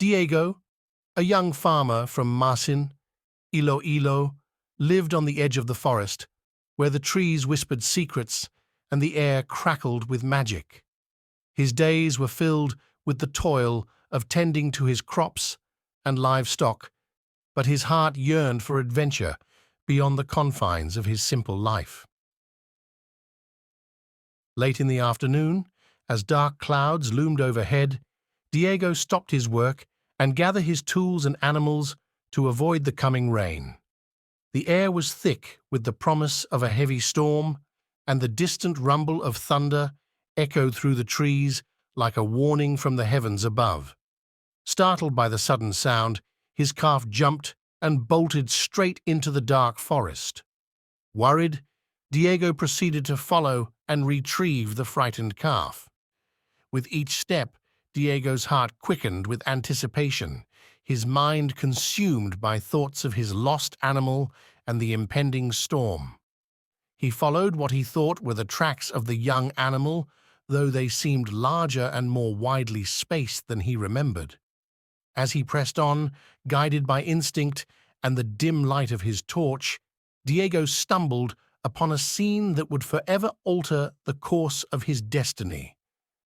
Diego, a young farmer from Masin, Iloilo, lived on the edge of the forest, where the trees whispered secrets and the air crackled with magic. His days were filled with the toil of tending to his crops and livestock, but his heart yearned for adventure beyond the confines of his simple life. Late in the afternoon, as dark clouds loomed overhead, Diego stopped his work and gathered his tools and animals to avoid the coming rain. The air was thick with the promise of a heavy storm, and the distant rumble of thunder echoed through the trees like a warning from the heavens above. Startled by the sudden sound, his calf jumped and bolted straight into the dark forest. Worried, Diego proceeded to follow and retrieve the frightened calf. With each step, Diego's heart quickened with anticipation, his mind consumed by thoughts of his lost animal and the impending storm. He followed what he thought were the tracks of the young animal, though they seemed larger and more widely spaced than he remembered. As he pressed on, guided by instinct and the dim light of his torch, Diego stumbled upon a scene that would forever alter the course of his destiny.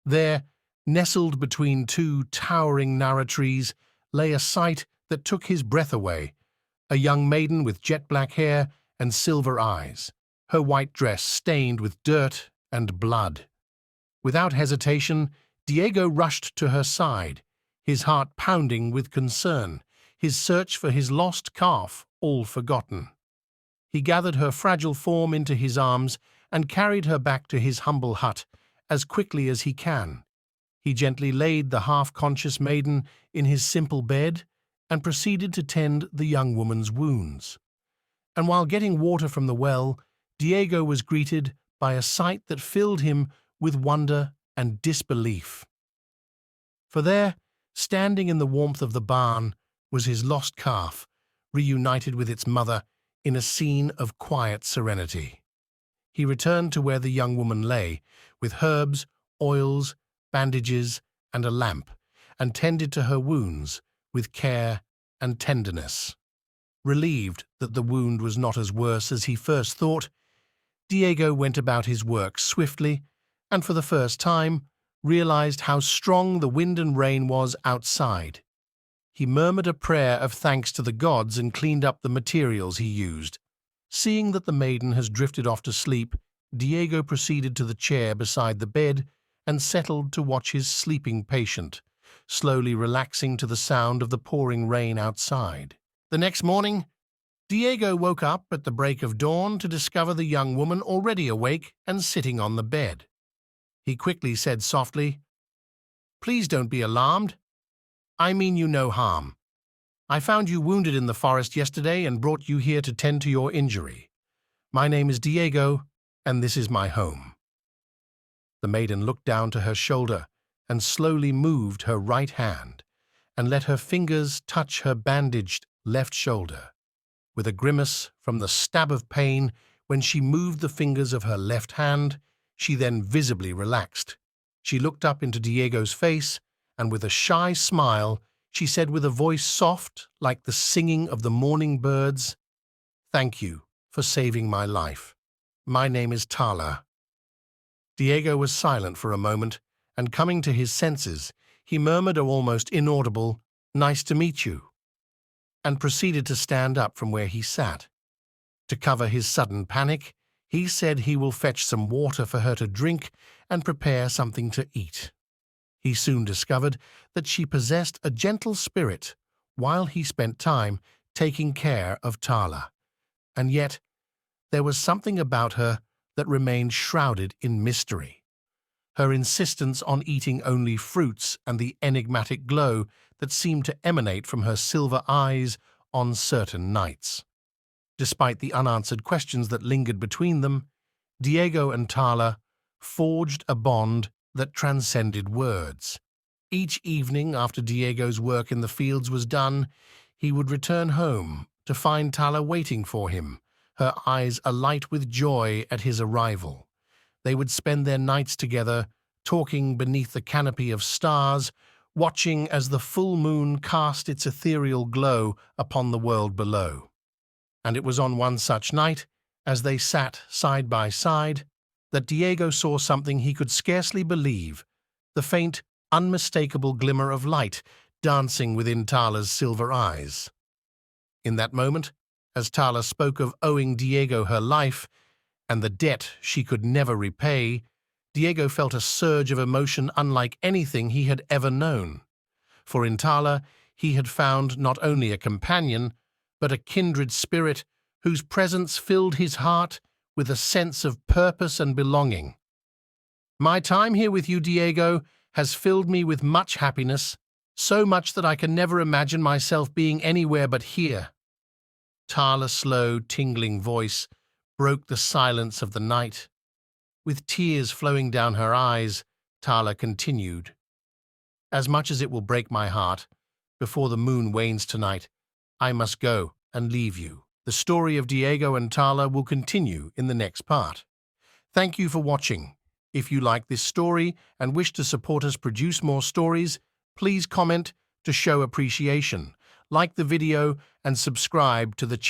There, nestled between two towering nara trees, lay a sight that took his breath away, a young maiden with jet-black hair and silver eyes, her white dress stained with dirt and blood. Without hesitation, Diego rushed to her side, his heart pounding with concern, his search for his lost calf all forgotten. He gathered her fragile form into his arms and carried her back to his humble hut as quickly as he can. He gently laid the half-conscious maiden in his simple bed and proceeded to tend the young woman's wounds. And while getting water from the well, Diego was greeted by a sight that filled him with wonder and disbelief. For there, standing in the warmth of the barn, was his lost calf, reunited with its mother in a scene of quiet serenity. He returned to where the young woman lay, with herbs, oils, bandages, and a lamp, and tended to her wounds with care and tenderness. Relieved that the wound was not as worse as he first thought, Diego went about his work swiftly, and for the first time realized how strong the wind and rain was outside. He murmured a prayer of thanks to the gods and cleaned up the materials he used. Seeing that the maiden has drifted off to sleep, Diego proceeded to the chair beside the bed and settled to watch his sleeping patient, slowly relaxing to the sound of the pouring rain outside. The next morning, Diego woke up at the break of dawn to discover the young woman already awake and sitting on the bed. He quickly said softly, "Please don't be alarmed. I mean you no harm. I found you wounded in the forest yesterday and brought you here to tend to your injury. My name is Diego, and this is my home." The maiden looked down to her shoulder and slowly moved her right hand and let her fingers touch her bandaged left shoulder. With a grimace from the stab of pain when she moved the fingers of her left hand, she then visibly relaxed. She looked up into Diego's face, and with a shy smile, she said with a voice soft like the singing of the morning birds, "Thank you for saving my life. My name is Tala." Diego was silent for a moment, and coming to his senses, he murmured an almost inaudible, "Nice to meet you," and proceeded to stand up from where he sat. To cover his sudden panic, he said he will fetch some water for her to drink and prepare something to eat. He soon discovered that she possessed a gentle spirit, while he spent time taking care of Tala. And yet, there was something about her that remained shrouded in mystery. Her insistence on eating only fruits and the enigmatic glow that seemed to emanate from her silver eyes on certain nights. Despite the unanswered questions that lingered between them, Diego and Tala forged a bond that transcended words. Each evening after Diego's work in the fields was done, he would return home to find Tala waiting for him, her eyes alight with joy at his arrival. They would spend their nights together, talking beneath the canopy of stars, watching as the full moon cast its ethereal glow upon the world below. And it was on one such night, as they sat side by side, that Diego saw something he could scarcely believe, the faint, unmistakable glimmer of light dancing within Tala's silver eyes. In that moment, as Tala spoke of owing Diego her life and the debt she could never repay, Diego felt a surge of emotion unlike anything he had ever known. For in Tala he had found not only a companion, but a kindred spirit whose presence filled his heart with a sense of purpose and belonging. "My time here with you, Diego, has filled me with much happiness, so much that I can never imagine myself being anywhere but here." Tala's slow, tingling voice broke the silence of the night. With tears flowing down her eyes, Tala continued, "As much as it will break my heart, before the moon wanes tonight, I must go and leave you. The story of Diego and Tala will continue in the next part. Thank you for watching. If you like this story and wish to support us produce more stories, please comment to show appreciation, like the video, and subscribe to the channel.